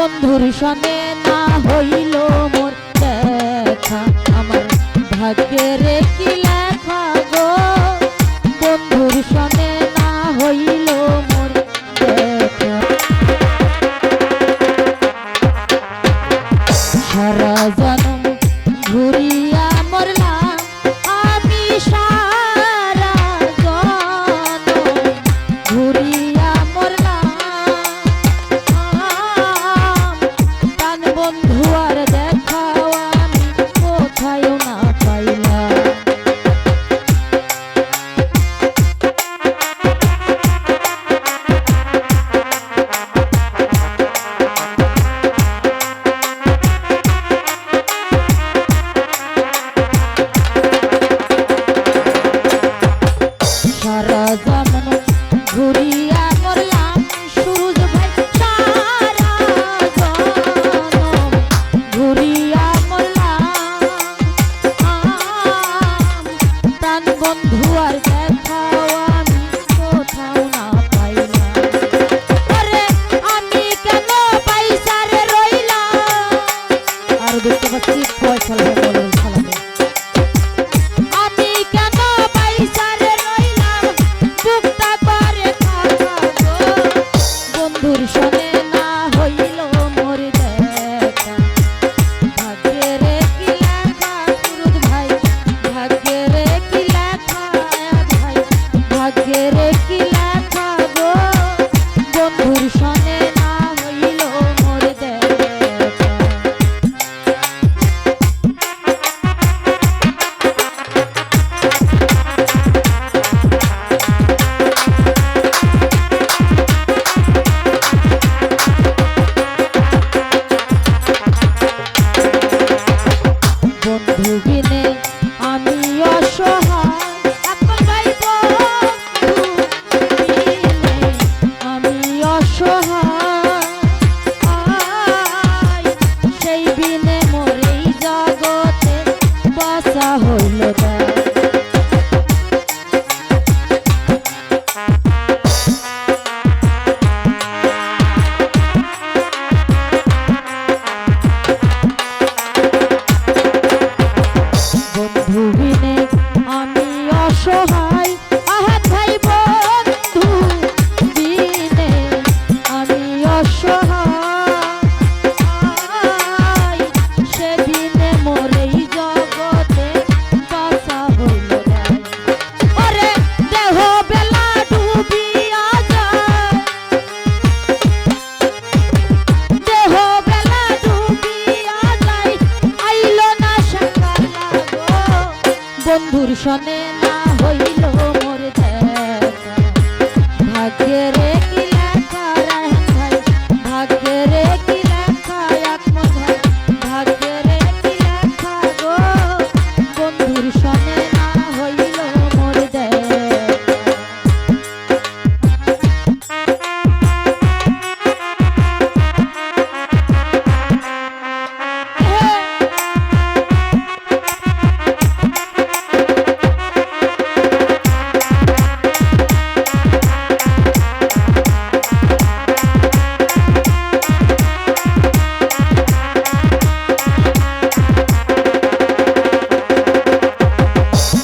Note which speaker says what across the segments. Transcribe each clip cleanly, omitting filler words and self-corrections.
Speaker 1: বন্ধুর সনে না হইল মোর দেখা, আমার ভাগ্যের কি লেখা গো। বন্ধুর সনে না হইল মোর দেখা, সারা জনম ঘুরিয়া মরলাম আমি, সারা জনম ঘুরিয়া মরলাম। প্রাণ বন্ধু আর দেখাও আমি কোথায় না পাইলাম। সারা জনম ঘুরিয়া মরলাম সুরজ ভাই, সারা জনম ঘুরিয়া মরলাম। প্রাণ বন্ধু আর দেখাও আমি কোথাও না পাইলাম। আরে আমি কেন পয়সারে রইলাম, আর দেখতে পাচ্ছি পয়সা বলে ফেলাবে। আমি কেন পয়সারে রইলাম বুকটা করে খাওয়া গো। বন্ধুর সনে না হইল মোর দেখা, ভাগ্যের কি লেখা সুরজ ভাই, ভাগ্যের কি লেখা ভাই, ভাগ্যের কি লেখা গো। বন্ধুর সনে না হইল মোর দেখা। বন্ধু বিনে আমি অসহায়, এখন ভাই বন্ধু বিনে আমি অসহায়। সেই বিনে মোর এই জগতে বাসা হইল না। বন্ধু বিনে আমি অসহায়, আহাত ভাই বন্ধু বিনে আমি অসহায়। সেদিনে মোর এই জগতে বাসা হইল না। ওরে দেহ বেলা ডুবিয়া যায়, দেহ বেলা ডুবিয়া যায়, আইল না সকাল গো। বন্ধুর সনে না হইল মোর দেখা, ভাগ্যের কি লেখা রায়হান ভাই, ভাগ্যের কি লেখা আকমল ভাই, ভাগ্যের কি লেখা গো। বন্ধুর সনে না হইল মোর দেখা।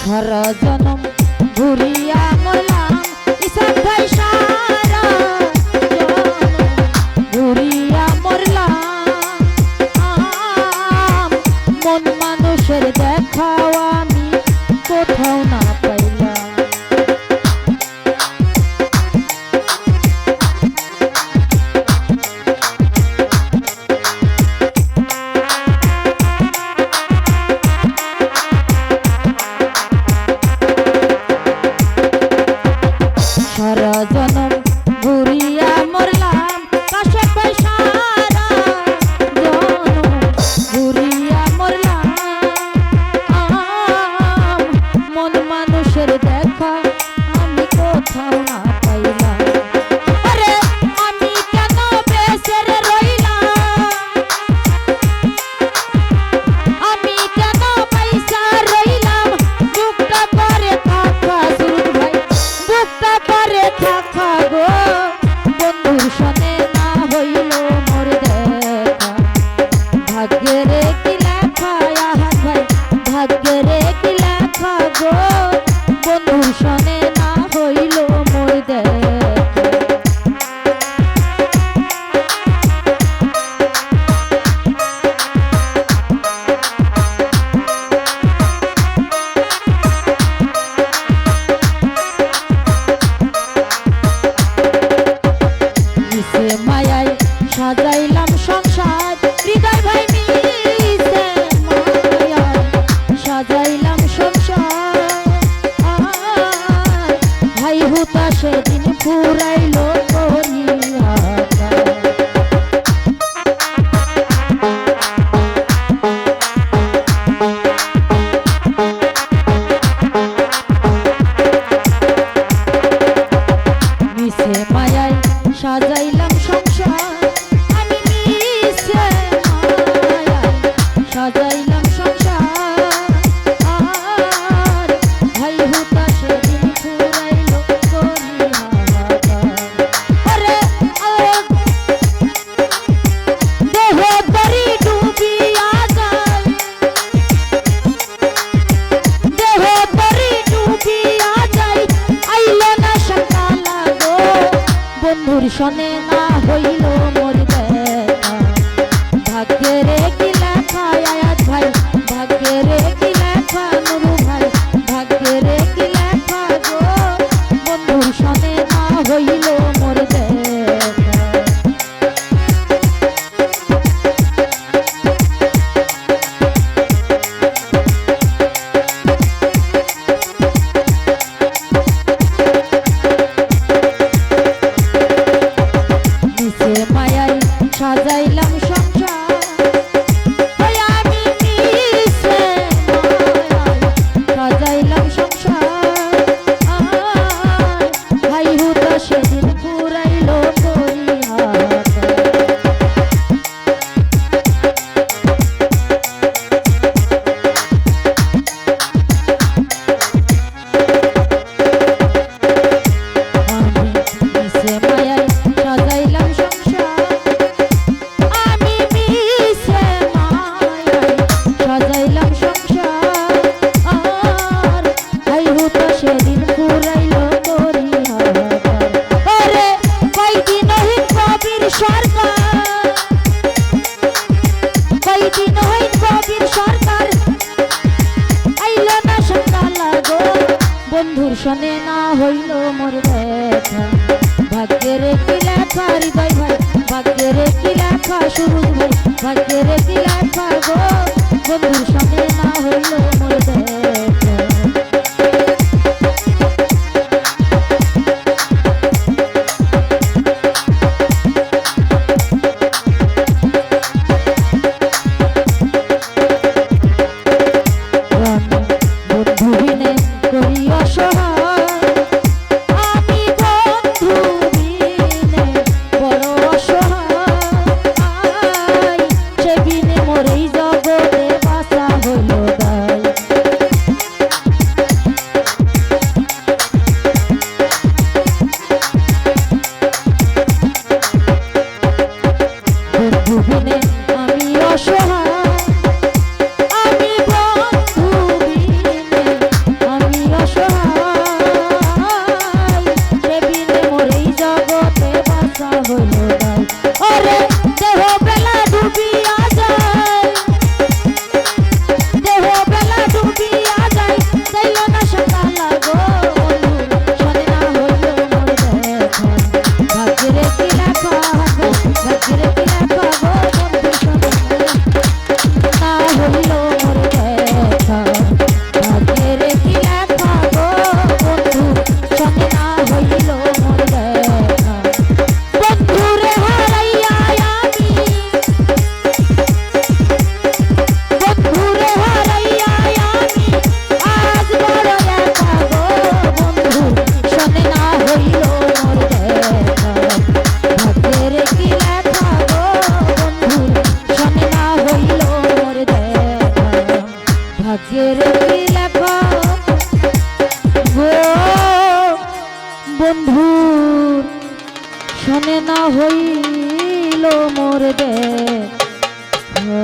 Speaker 1: সারা জনম ঘুরিয়া মরলাম ইসাক ভাই, সারা জনম ঘুরিয়া মরলাম। মন মানুষের দেখাও আমি কোথাও না পাইলাম। সাজাইলাম সংসার হৃদয় ভাই মিশে মায়ায় সাজাইলাম সংসার ভাই হুতা সেদিন পুরাইলো করিয়া মিশে মায়ায় সাজাইলাম সংসার আমি মিশে মায়ায় সাজাইলাম সংসার আর ভাই হুতা সেদিন ফুরাইলো করিয়া ওরে দেহ তরি ডুবিয়া যায় দেহ তরি ডুবিয়া যায় আইলো না সকাল গো বন্ধুর সনে না হইল মোর দেখা ভাগ্যের কি লেখা আয়াত ভাই ভাগ্যের কি লেখা নুরু ভাই ভাগ্যের কি লেখা গো বন্ধুর সনে না হইল মোর দেখা মায়ায় সাজাইলাম সংসার ওই আমি মিশে মায়ায় সাজাইলাম সংসার আর ভাই হুতা সেদিন পুরাইলো করিয়া আমি মিশে মায়ায় সাজাইলাম সাজাইলাম সংসার আর ভাই হুতা সেদিন পুরাইলো করিয়া ওরে কয়দিনহীন কবির সরকার কয়দিনহীন কবির সরকার আইলো না সকাল গো বন্ধুর সনে না হইল মোর দেখা ভাগ্যের কি লেখা হৃদয় ভাই ভাগ্যের কি লেখা সুরুজ ভাই ভাগ্যের কি লেখা গো বন্ধুর সঙ্গে না হইল মোর দেখা বন্ধু বিনে করি অসহায় আমি বন্ধু বিনে বড় অসহায় সে বিনে মোরেই জগতে বাঁচা হইল দায় বন্ধু বিনে আমি অসহায় আমি বন্ধু বিনে আমি অসহায় সে বিনে মোরেই জগতে বাঁচা হইল দায় ওরে দেহ বেলা ডুবিয়া যায় দেহ বেলা ডুবিয়া যায় যাইল না সকাল গো সনে না হইল মোর দেখা ভাগ্যের কি লেখা গো ভাগ্যের কি লেখা গো বন্ধু সনে না হইল মোর দেখা ভাগ্যের কি লেখা গো বন্ধু সনে না হইল মোর দেখা বন্ধুরে হারাইয়া আমি বন্ধুরে হারাইয়া আমি আজ বড় একা গো বন্ধু সনে না হইল মোর দেখা ভাগ্যের কি লেখা গো বন্ধু সনে না হইল মোর দেখা ভাগ্যের কি লেখা গো বন্ধুর শোনে না হইল মোর দেখা